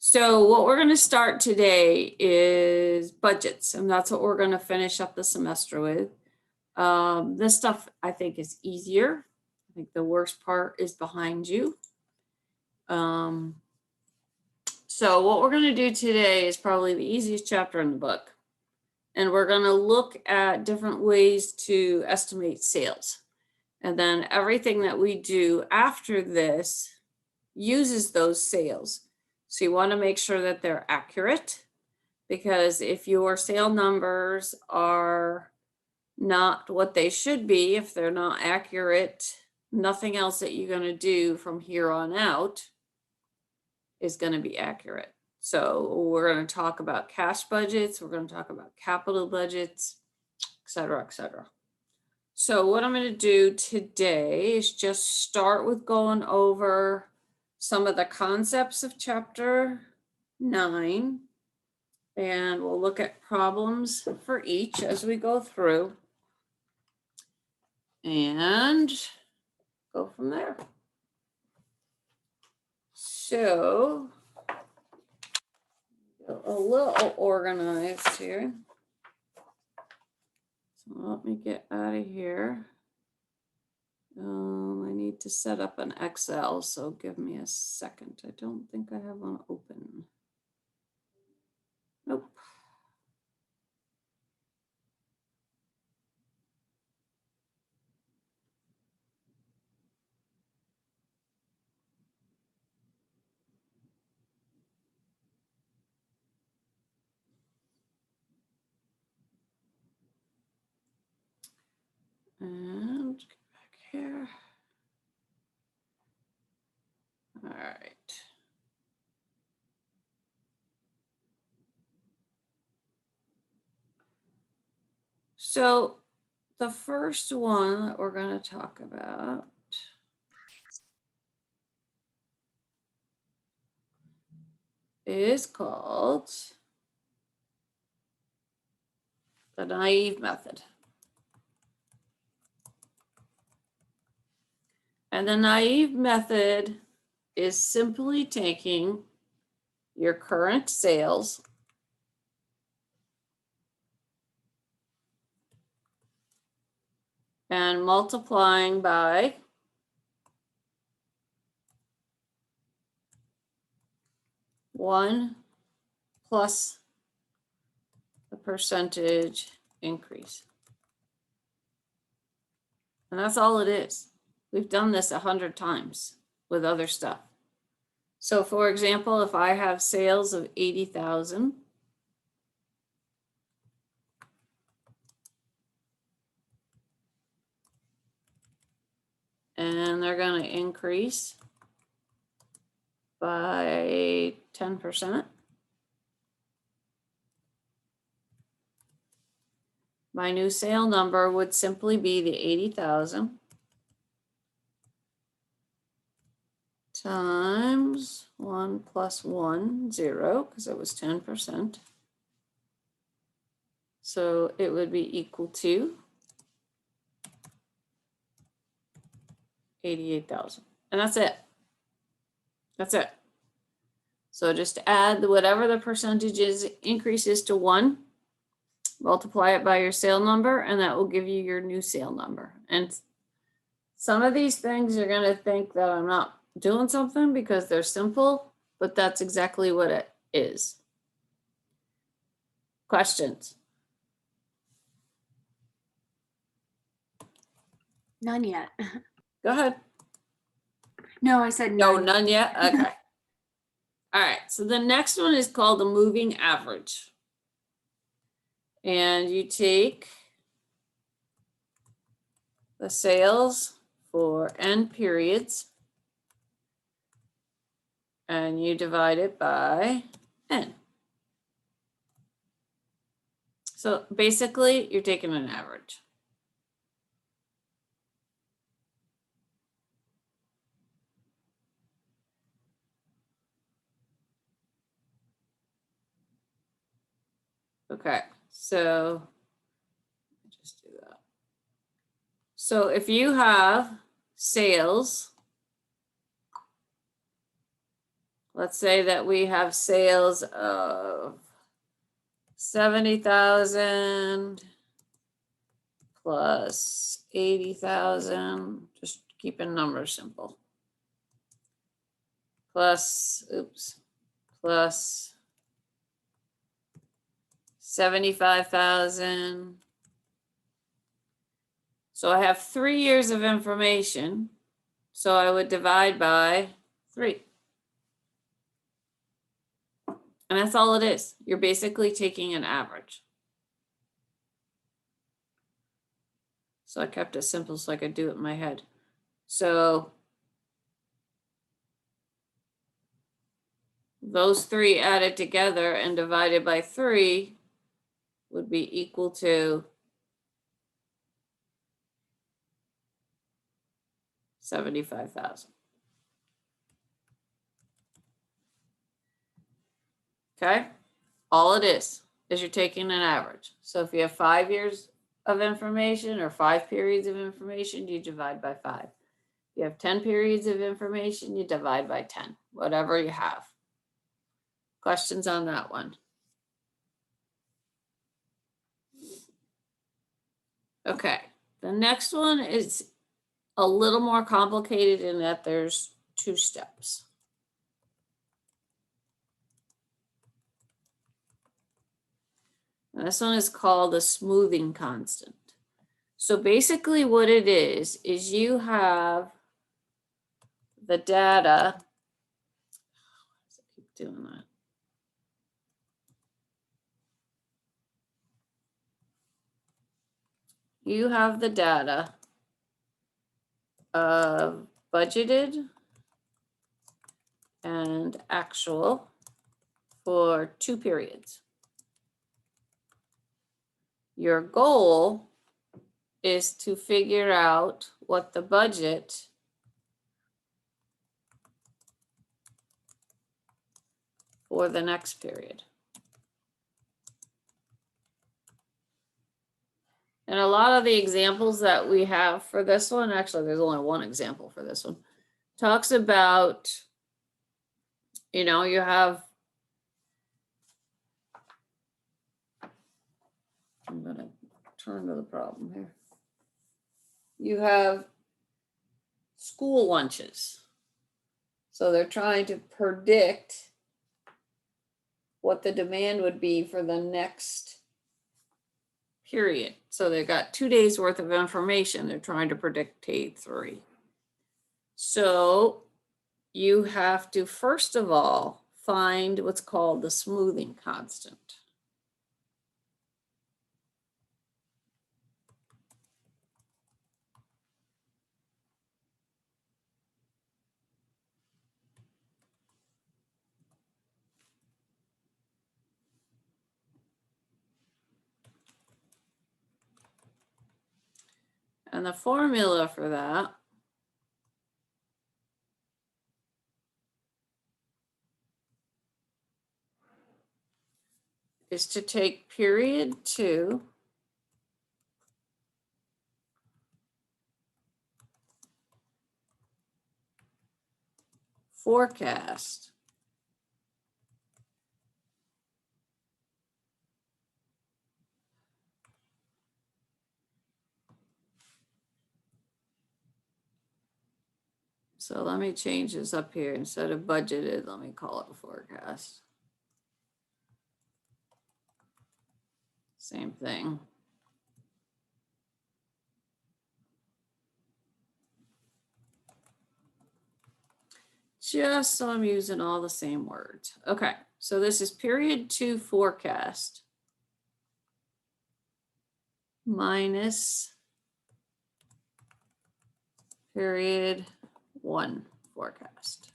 So what we're going to start today is budgets, and that's what we're going to finish up the semester with. This stuff I think is easier. I think the worst part is behind you. So what we're going to do today is probably the easiest chapter in the book. And we're going to look at different ways to estimate sales. And then everything that we do after this uses those sales. So you want to make sure that they're accurate, because if your sale numbers are not what they should be, if they're not accurate, nothing else that you're going to do from here on out is going to be accurate. So we're going to talk about cash budgets, we're going to talk about capital budgets, et cetera, et cetera. So what I'm going to do today is just start with going over some of the concepts of chapter 9, and we'll look at problems for each as we go through and go from there. So a little organized here. So let me get out of here. I need to set up an Excel, so give me a second. I don't think I have one open. Nope. And get back here. All right. So the first one that we're going to talk about is called the naive method. And the naive method is simply taking your current sales and multiplying by one plus the percentage increase. And that's all it is. We've done this 100 times with other stuff. So for example, if I have sales of 80,000, and they're going to increase by 10%. My new sale number would simply be the 80,000 times 1 plus 1, 0, because it was 10%. So it would be equal to 88,000. And that's it. That's it. So just add whatever the percentage is, increases to 1, multiply it by your sale number, and that will give you your new sale number. And some of these things you're going to think that I'm not doing something because they're simple, but that's exactly what it is. Questions? None yet. Go ahead. No, I said No, none. none yet? Okay. All right. So the next one is called the moving average. And you take the sales for n periods and you divide it by n. So basically, you're taking an average. Okay, so just do that. So if you have sales, let's say that we have sales of 70,000 plus 80,000, just keeping numbers simple. Plus 75,000. So I have 3 years of information. So I would divide by 3. And that's all it is. You're basically taking an average. So I kept it simple so I could do it in my head. So those 3 added together and divided by 3 would be equal to 75,000. Okay, all it is you're taking an average. So if you have 5 years of information or 5 periods of information, you divide by 5. If you have 10 periods of information, you divide by 10, whatever you have. Questions on that one? Okay, the next one is a little more complicated in that there's 2 steps. And this one is called the smoothing constant. So basically what it is you have the data. Why does it keep doing that? You have the data of budgeted and actual for 2 periods. Your goal is to figure out what the budget for the next period. And a lot of the examples that we have for this one, actually there's only one example for this one, talks about, you know, you have, I'm gonna turn to the problem here. You have school lunches. So they're trying to predict what the demand would be for the next period. So they've got 2 days worth of information. They're trying to predict K3. So you have to, first of all, find what's called the smoothing constant. And the formula for that is to take period 2 forecast so let me change this up here. Instead of budgeted, let me call it a forecast. Same thing. Just so I'm using all the same words. Okay, so this is period 2 forecast minus period 1 forecast.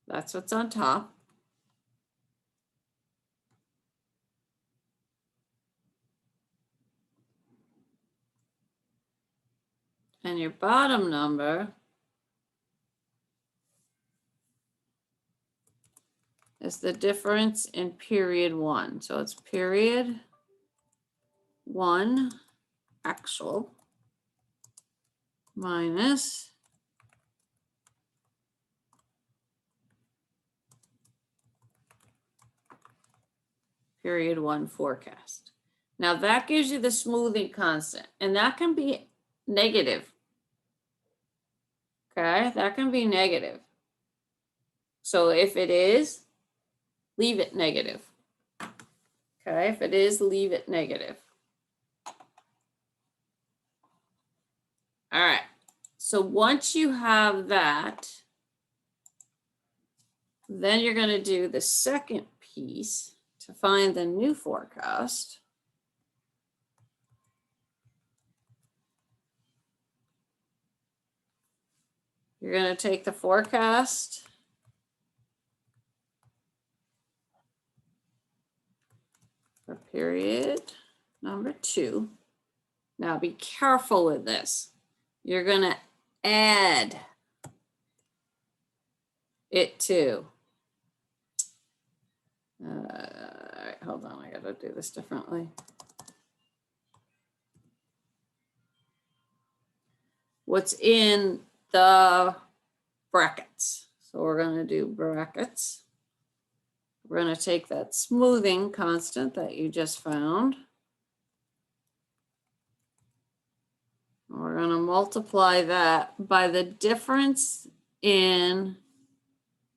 That's what's on top. And your bottom number is the difference in period 1. So it's period 1 actual minus period 1 forecast. Now that gives you the smoothing constant, and that can be negative. Okay, that can be negative. So if it is, leave it negative. Okay, if it is, leave it negative. All right, so once you have that, then you're going to do the second piece to find the new forecast. You're going to take the forecast for period number 2. Now be careful with this. You're going to add it to. All right, hold on, I got to do this differently. What's in the brackets? So we're going to do brackets. We're going to take that smoothing constant that you just found. We're going to multiply that by the difference in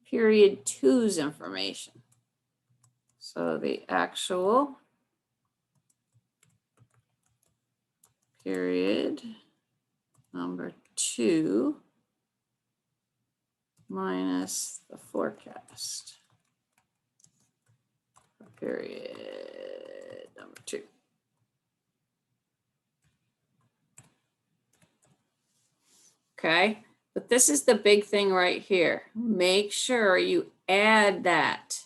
period 2's information. So the actual period number 2 minus the forecast for period number 2. Okay, but this is the big thing right here. Make sure you add that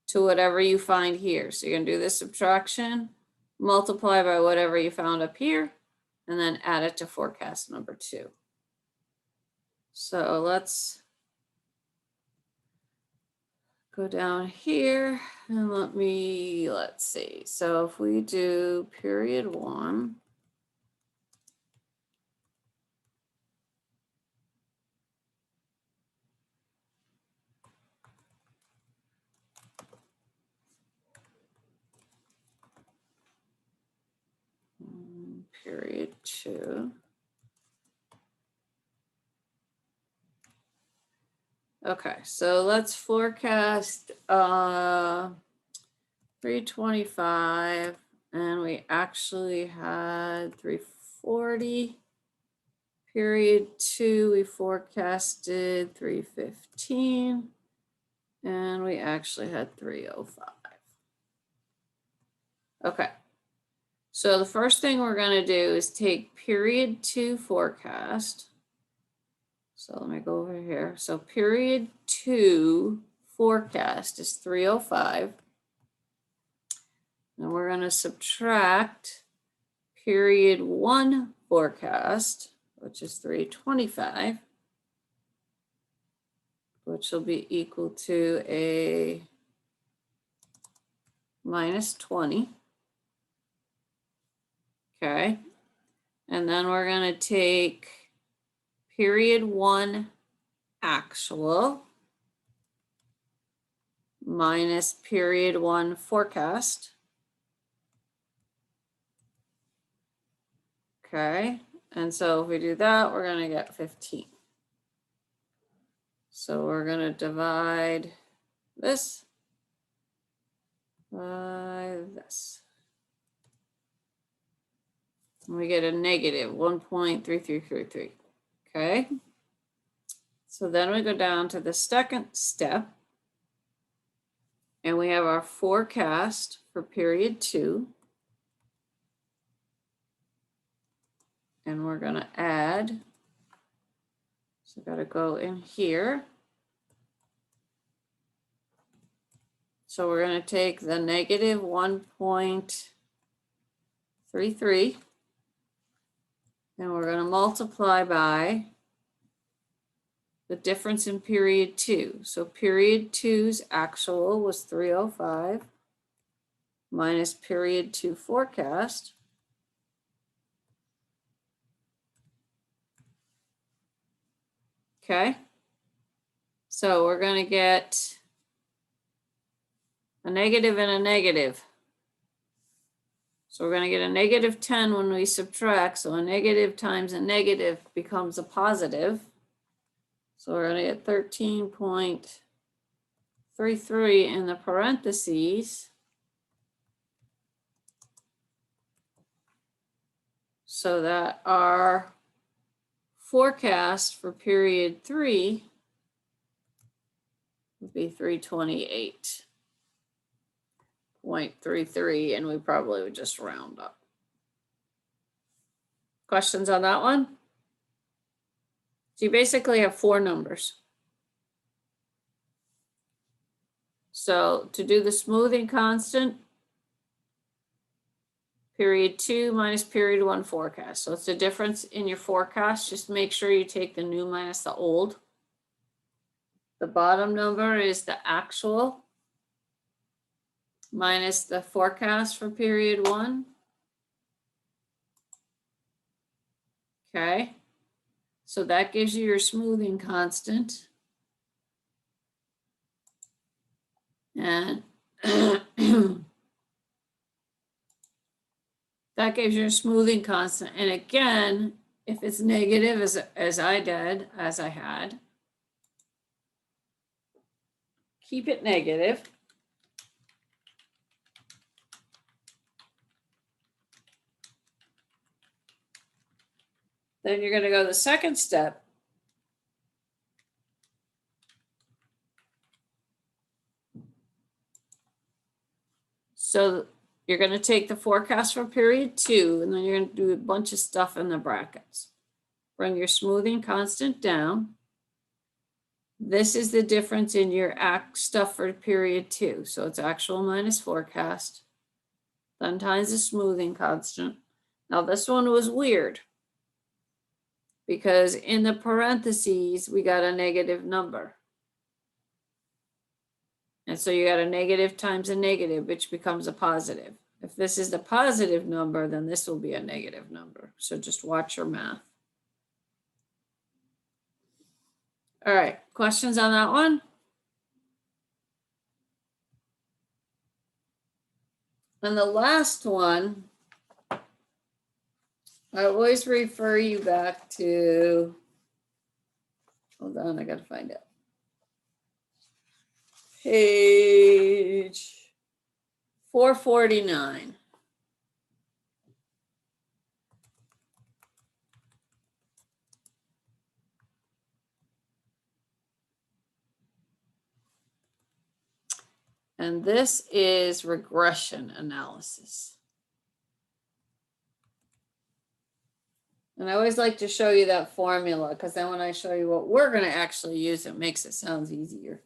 to whatever you find here. So you're going to do this subtraction, multiply by whatever you found up here, and then add it to forecast number 2. So let's go down here and let's see. So if we do period 1, period 2. Okay, so let's forecast 325, and we actually had 340. Period 2, we forecasted 315, and we actually had 305. Okay. So the first thing we're going to do is take period 2 forecast. So let me go over here. So period 2 forecast is 305. And we're going to subtract period 1 forecast, which is 325, which will be equal to a minus 20. Okay, and then we're going to take period 1 actual minus period 1 forecast. Okay, and so if we do that, we're going to get 15. So we're going to divide this by this. And we get a negative 1.3333. Okay. So then we go down to the second step. And we have our forecast for period 2. And we're going to add. So got to go in here. So we're going to take the negative 1.33. And we're going to multiply by the difference in period 2. So period 2's actual was 305 minus period 2 forecast. Okay. So we're going to get a negative and a negative. So we're going to get a negative 10 when we subtract. So a negative times a negative becomes a positive. So we're going to get 13.33 in the parentheses. So that our forecast for period 3 would be 328.33, and we probably would just round up. Questions on that one? So you basically have 4 numbers. So to do the smoothing constant, period 2 minus period 1 forecast. So it's the difference in your forecast. Just make sure you take the new minus the old. The bottom number is the actual minus the forecast for period 1. Okay. So that gives you your smoothing constant. And that gives you a smoothing constant. And again, if it's negative, as I had, keep it negative. Then you're going to go the second step. So you're going to take the forecast for period 2, and then you're going to do a bunch of stuff in the brackets. Bring your smoothing constant down. This is the difference in your stuff for period 2. So it's actual minus forecast, then times the smoothing constant. Now this one was weird because in the parentheses, we got a negative number. And so you got a negative times a negative, which becomes a positive. If this is the positive number, then this will be a negative number. So just watch your math. All right, questions on that one? And the last one, I always refer you back to, hold on, I got to find it. Page 449. And this is regression analysis. And I always like to show you that formula because then when I show you what we're going to actually use, it makes it sound easier.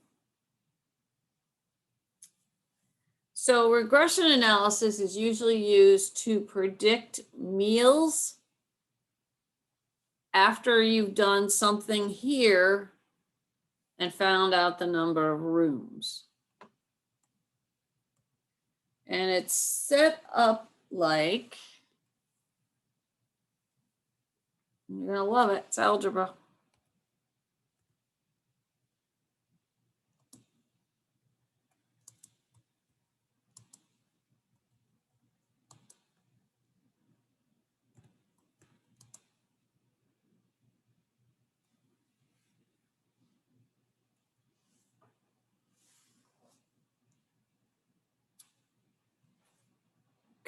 So regression analysis is usually used to predict meals after you've done something here and found out the number of rooms. And it's set up like, you're gonna love it, it's algebra.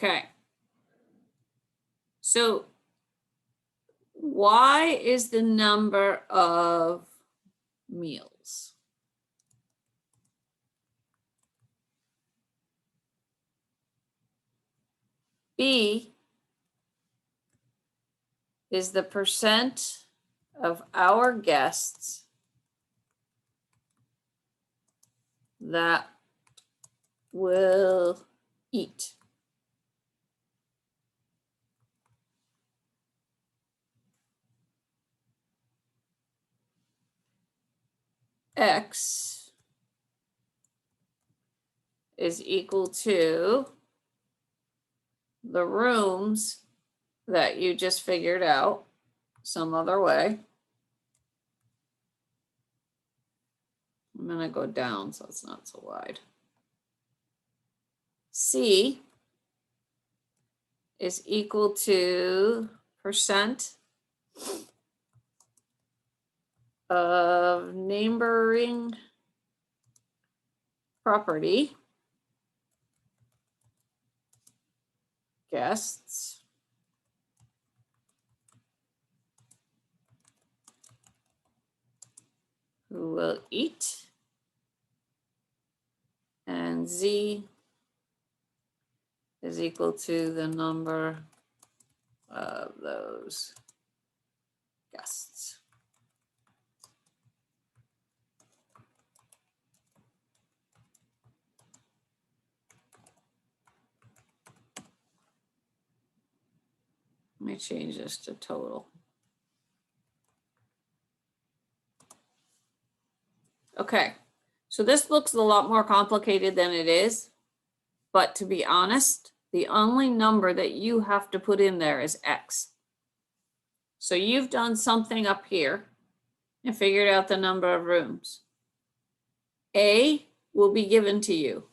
Okay. So Y is the number of meals. B is the percent of our guests that will eat. X is equal to the rooms that you just figured out some other way. I'm going to go down so it's not so wide. C is equal to percent of neighboring property guests who will eat, and Z is equal to the number of those guests. Let me change this to total. Okay, so this looks a lot more complicated than it is, but to be honest, the only number that you have to put in there is X. So you've done something up here and figured out the number of rooms. A will be given to you.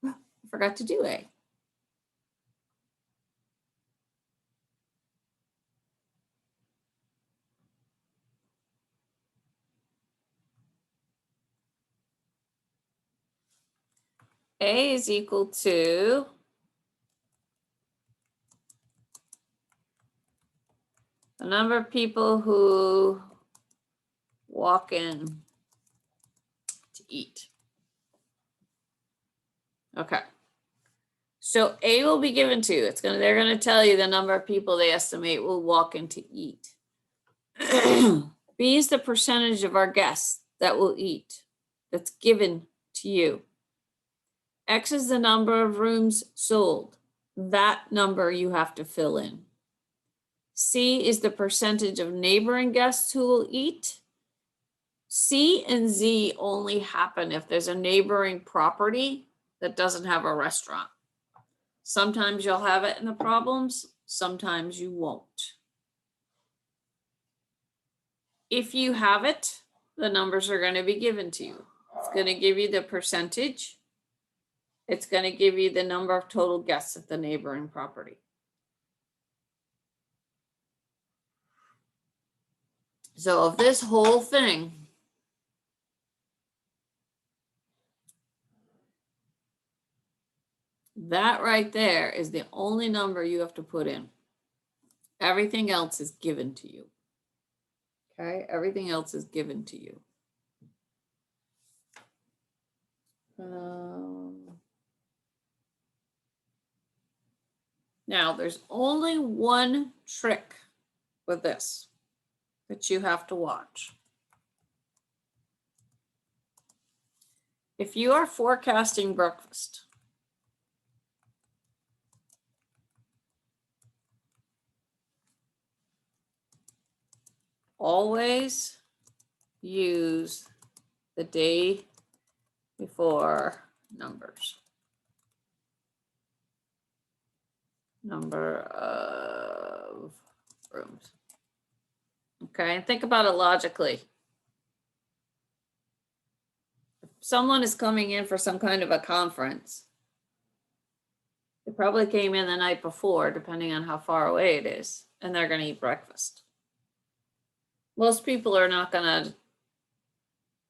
I forgot to do A. A is equal to the number of people who walk in to eat. Okay. So A will be given to you. They're gonna tell you the number of people they estimate will walk in to eat. B is the percentage of our guests that will eat. That's given to you. X is the number of rooms sold. That number you have to fill in. C is the percentage of neighboring guests who will eat. C and Z only happen if there's a neighboring property that doesn't have a restaurant. Sometimes you'll have it in the problems, sometimes you won't. If you have it, the numbers are going to be given to you. It's going to give you the percentage. It's going to give you the number of total guests at the neighboring property. So of this whole thing, that right there is the only number you have to put in. Everything else is given to you. Okay, everything else is given to you. Now, there's only one trick with this that you have to watch. If you are forecasting breakfast, always use the day before numbers. Number of rooms. Okay, and think about it logically. If someone is coming in for some kind of a conference, they probably came in the night before, depending on how far away it is, and they're going to eat breakfast. Most people are not going to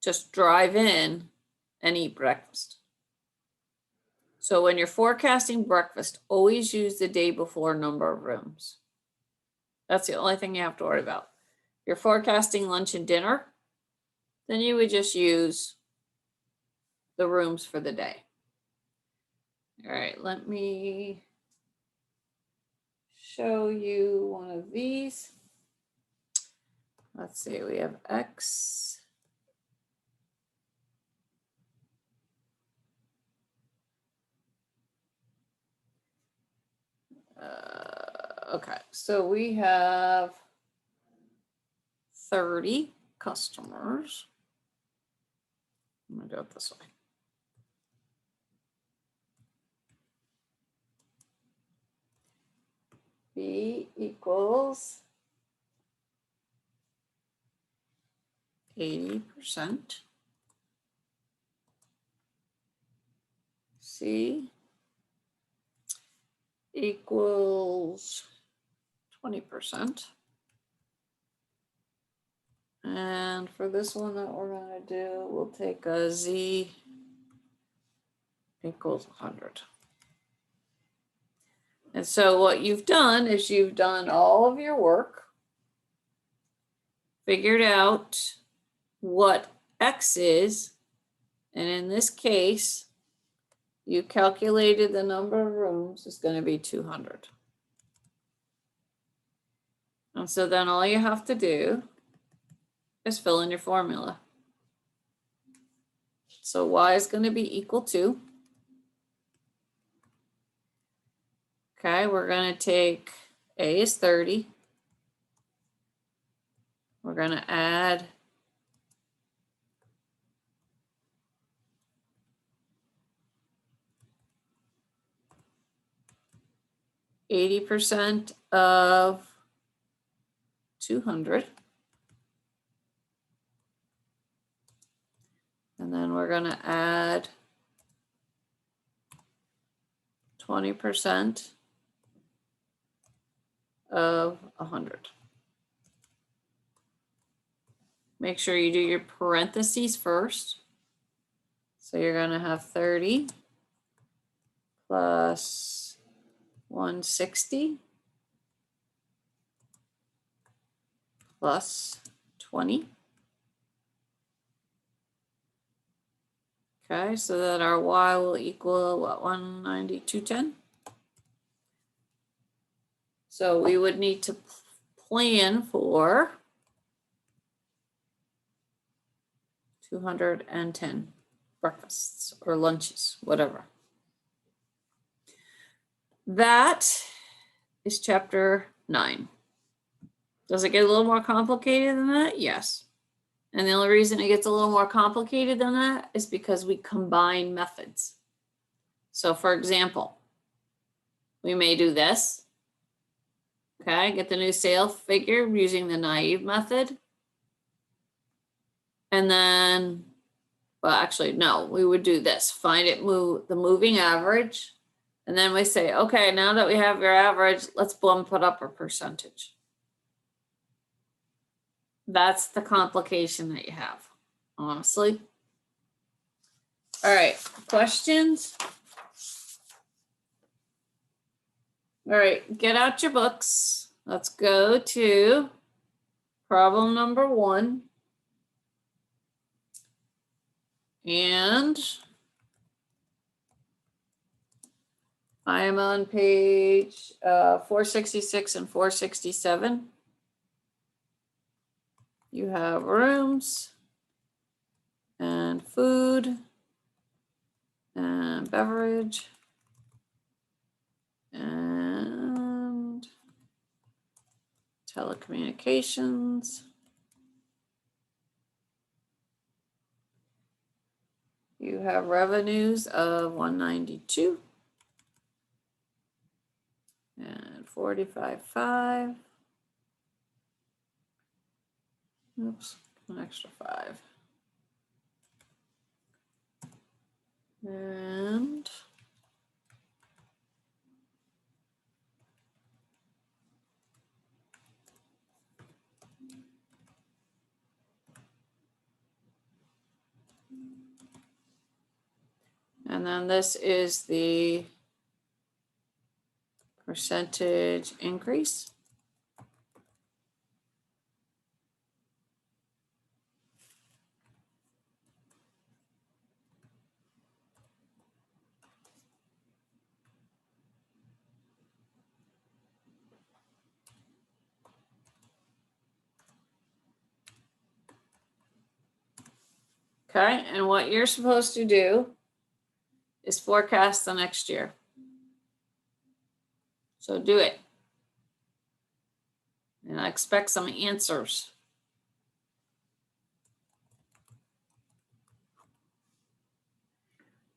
just drive in and eat breakfast. So when you're forecasting breakfast, always use the day before number of rooms. That's the only thing you have to worry about. If you're forecasting lunch and dinner, then you would just use the rooms for the day. All right, let me show you one of these. Let's see, we have X. Okay, so we have 30 customers. I'm gonna do it this way. B equals 80%. C equals 20%. And for this one that we're going to do, we'll take a z equals 100. And so what you've done is you've done all of your work, figured out what x is, and in this case, you calculated the number of rooms is going to be 200. And so then all you have to do is fill in your formula. So y is going to be equal to, okay, we're going to take a is 30. We're going to add 80% of 200. And then we're going to add 20% of 100. Make sure you do your parentheses first. So you're going to have 30 plus 160 plus 20. Okay, so that our y will equal what, 190, 210? So we would need to plan for 210 breakfasts or lunches, whatever. That is chapter 9. Does it get a little more complicated than that? Yes. And the only reason it gets a little more complicated than that is because we combine methods. So for example, we may do this. Okay, get the new sale figure using the naive method. And then, well, actually, no, we would do this. Find it, the moving average. And then we say, okay, now that we have your average, let's bump it up a percentage. That's the complication that you have, honestly. All right, questions? All right, get out your books. Let's go to problem number 1. And I am on page 466 and 467. You have rooms and food and beverage and telecommunications. You have revenues of 192 and 45.5. Oops, an extra 5. And then this is the percentage increase. Okay, and what you're supposed to do is forecast the next year. So do it. And I expect some answers.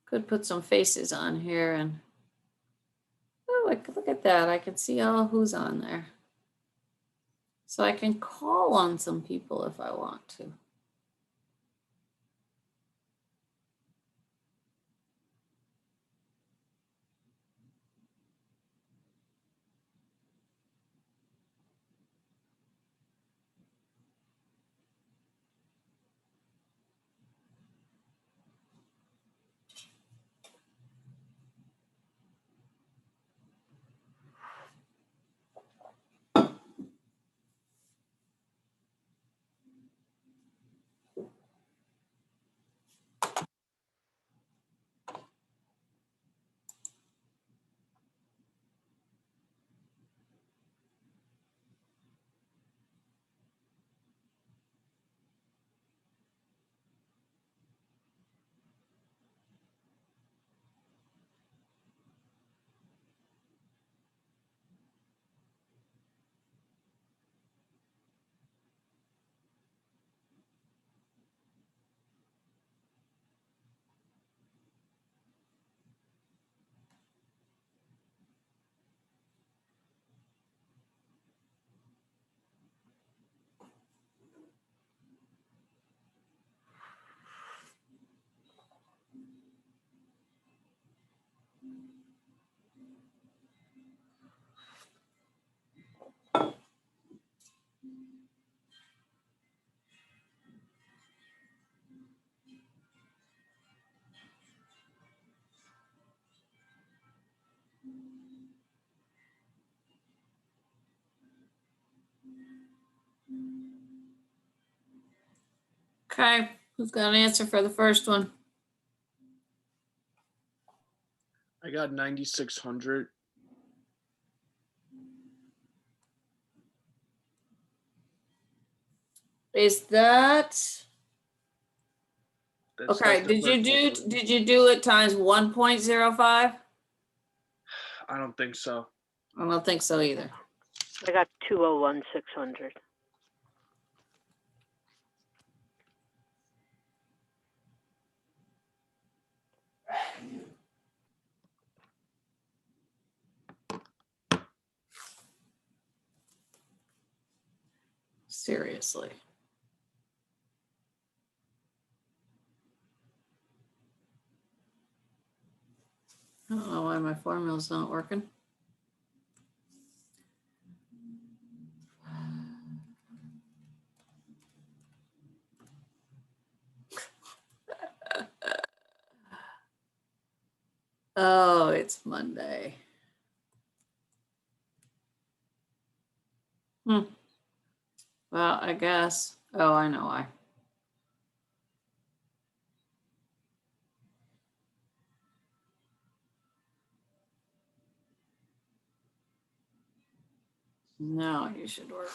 Could put some faces on here and, oh, look at that. I can see all who's on there. So I can call on some people if I want to. Okay, who's got an answer for the first one? I got 9,600. Is that, That's okay, the first one. did you do it times 1.05? I don't think so. I don't think so either. I got 201,600. Seriously. I don't know why my formula's not working. Oh, it's Monday. Well, I guess. Oh, I know why. Now you should work.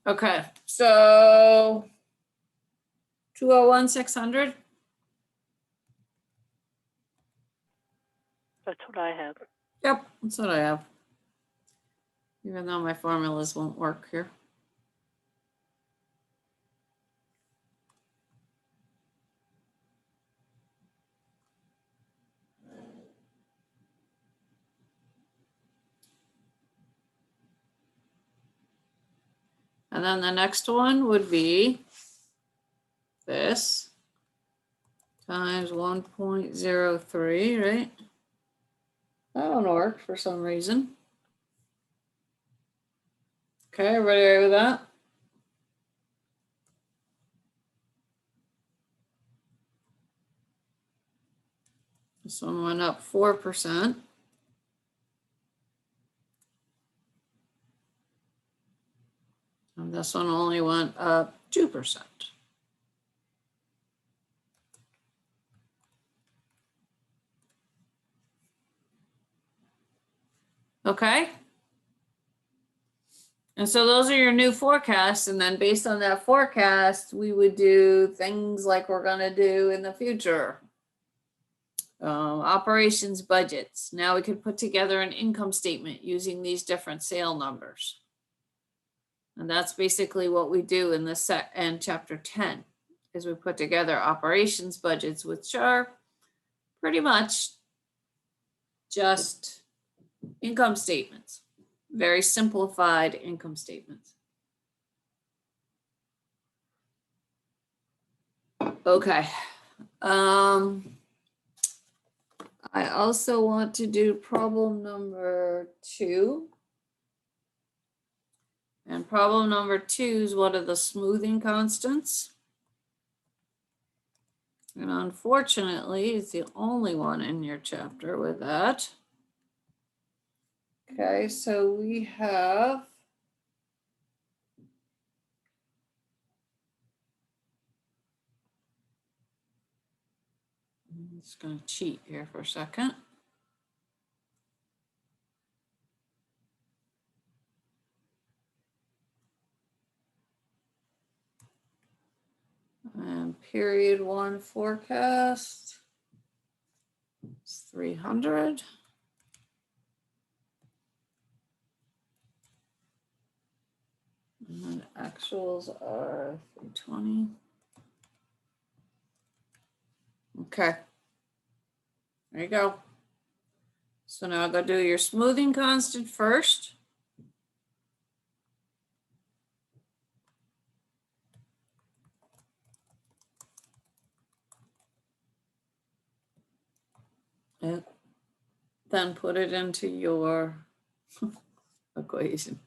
Okay, so 201,600. That's what I have. Yep, that's what I have. Even though my formulas won't work here. And then the next one would be this times 1.03, right? That don't work for some reason. Okay, everybody agree with that? This one went up 4%. And this one only went up 2%. Okay. And so those are your new forecasts. And then based on that forecast, we would do things like we're going to do in the future. Operations budgets. Now we could put together an income statement using these different sale numbers. And that's basically what we do in this set and chapter 10 is we put together operations budgets, which are pretty much just income statements, very simplified income statements. Okay. I also want to do problem number 2. And problem number 2 is what are the smoothing constants? And unfortunately, it's the only one in your chapter with that. Okay, so we have I'm just going to cheat here for a second. And period 1 forecast is 300. And then actuals are 320. Okay. There you go. So now go do your smoothing constant first. And then put it into your equation.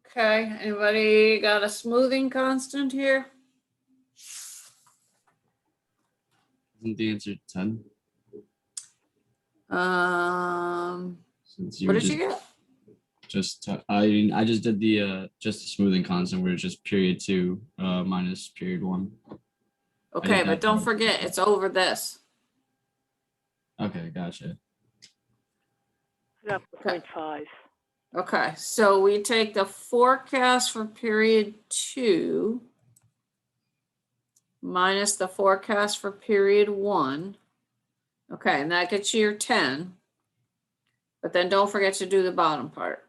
Okay, anybody got a smoothing constant here? Isn't the answer 10? Since you What were did you get? I just did the just the smoothing constant where it's just period 2 minus period 1. Okay, that but don't part. forget, it's over this. Okay, gotcha. I got Okay. 0.5. Okay, so we take the forecast for period 2 minus the forecast for period 1. Okay, and that gets you your 10. But then don't forget to do the bottom part.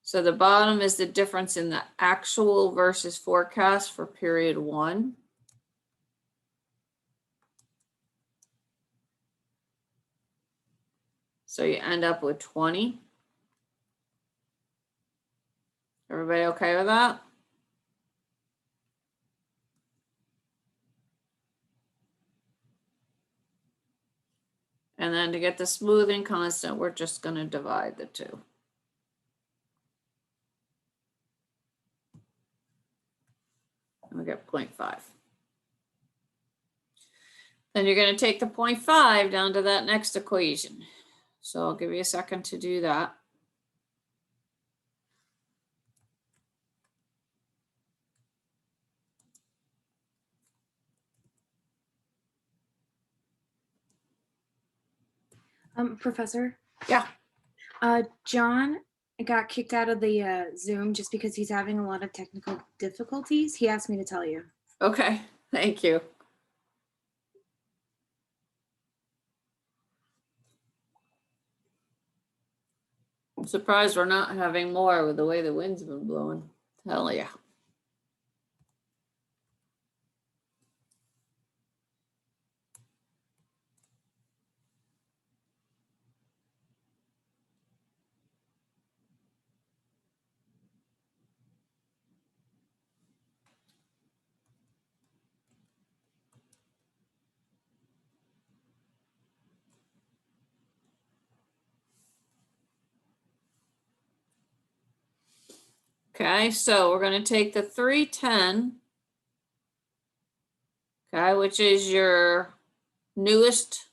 So the bottom is the difference in the actual versus forecast for period 1. So you end up with 20. Everybody okay with that? And then to get the smoothing constant, we're just going to divide the two. And we get 0.5. Then you're going to take the 0.5 down to that next equation. So I'll give you a second to do that. Professor, Yeah. John got kicked out of the Zoom just because he's having a lot of technical difficulties. He asked me to tell you. Okay. Thank you. I'm surprised we're not having more with the way the wind's been blowing. Hell yeah. Okay, so we're going to take the 310, okay, which is your newest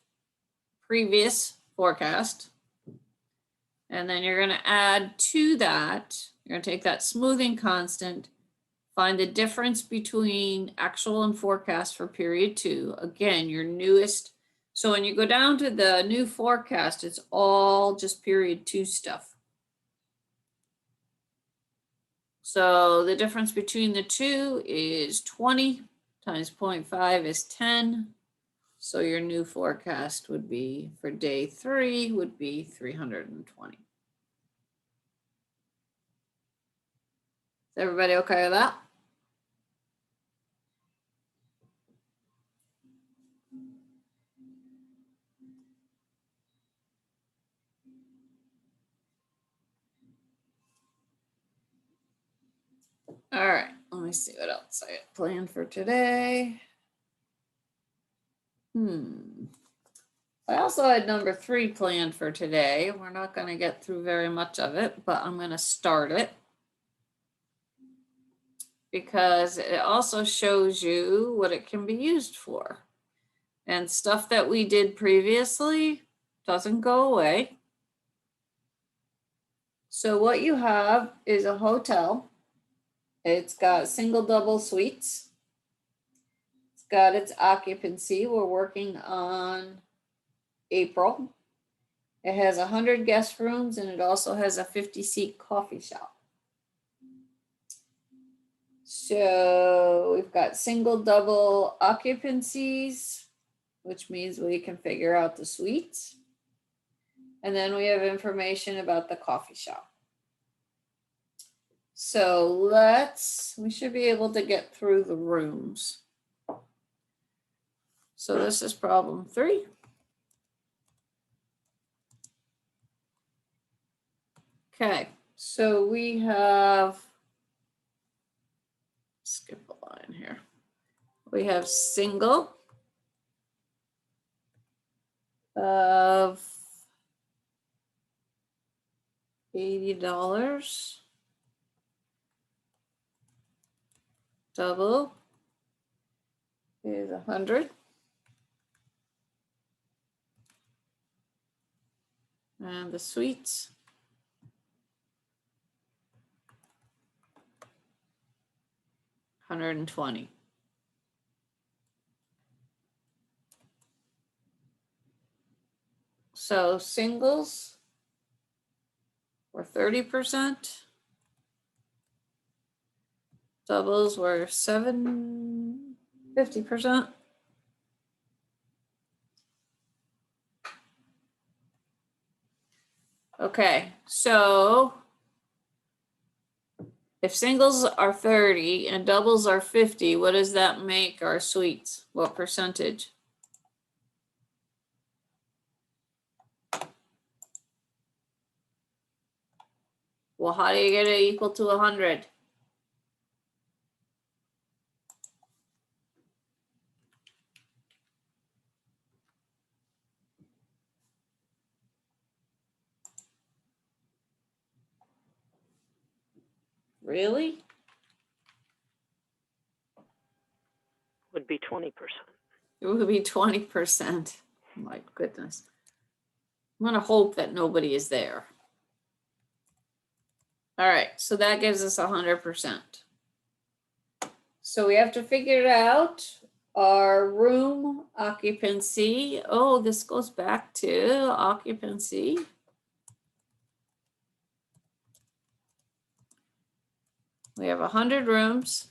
previous forecast. And then you're going to add to that, you're going to take that smoothing constant, find the difference between actual and forecast for period 2. Again, your newest. So when you go down to the new forecast, it's all just period 2 stuff. So the difference between the two is 20 times 0.5 is 10. So your new forecast would be for day 3 would be 320. Is everybody okay with that? All right, let me see what else I had planned for today. I also had number 3 planned for today. We're not going to get through very much of it, but I'm going to start it because it also shows you what it can be used for. And stuff that we did previously doesn't go away. So what you have is a hotel. It's got single double suites. It's got its occupancy. We're working on April. It has 100 guest rooms and it also has a 50-seat coffee shop. So we've got single double occupancies, which means we can figure out the suites. And then we have information about the coffee shop. So we should be able to get through the rooms. So this is problem 3. Okay, so we have, skip a line here. We have single of $80. double is 100. And the suites. $120. So singles were 30%. Doubles were 50%. Okay, so if singles are 30 and doubles are 50, what does that make our suites? What percentage? Well, how do you get it equal to 100? Really? Would be 20%. It would be 20%. My goodness. I'm gonna hope that nobody is there. All right, so that gives us 100%. So we have to figure out our room occupancy. Oh, this goes back to occupancy. We have 100 rooms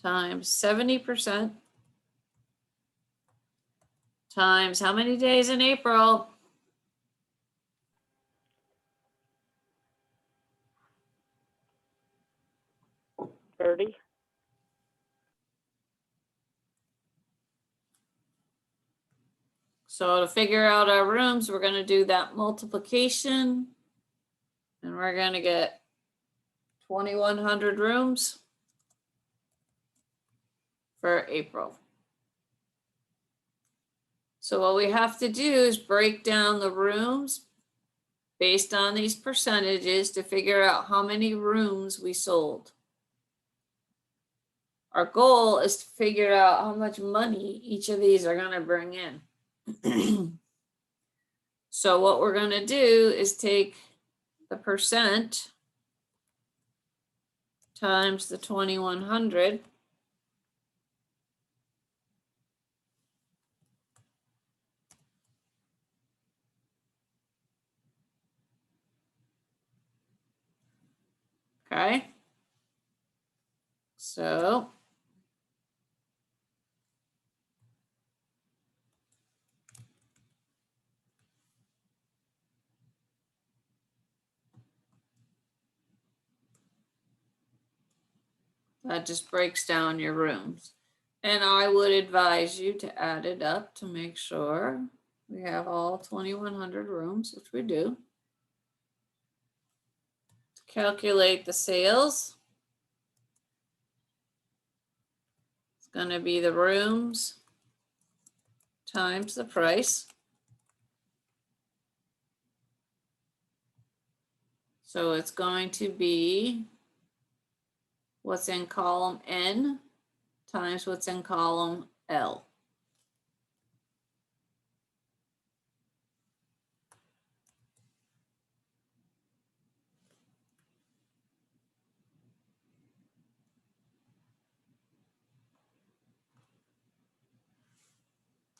times 70% times how many days in April? 30. So to figure out our rooms, we're going to do that multiplication. And we're going to get 2,100 rooms for April. So what we have to do is break down the rooms based on these percentages to figure out how many rooms we sold. Our goal is to figure out how much money each of these are going to bring in. So what we're going to do is take the percent times the 2,100. Okay. So that just breaks down your rooms. And I would advise you to add it up to make sure we have all 2,100 rooms, which we do. To calculate the sales, it's going to be the rooms times the price. So it's going to be what's in column N times what's in column L.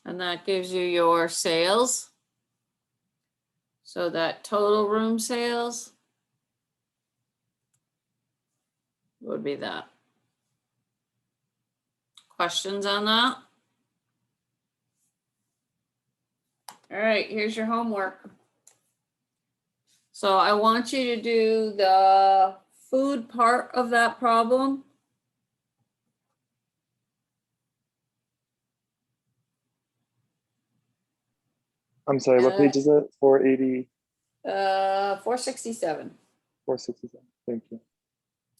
And that gives you your sales. So that total room sales would be that. Questions on that? All right, here's your homework. So I want you to do the food part of that problem. I'm sorry, what page is it? 480, 467. 467. Thank you.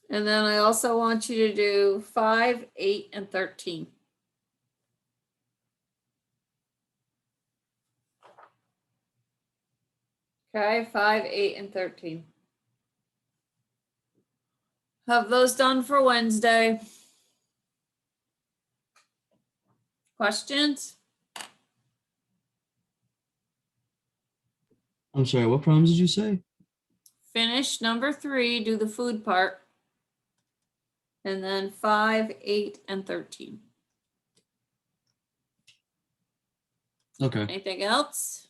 And then I also want you to do 5, 8, and 13. Okay, 5, 8, and 13. Have those done for Wednesday. Questions? I'm sorry, what problems did you say? Finish number 3, do the food part. And then 5, 8, and 13. Okay. Anything else?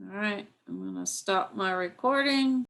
All right, I'm gonna stop my recording.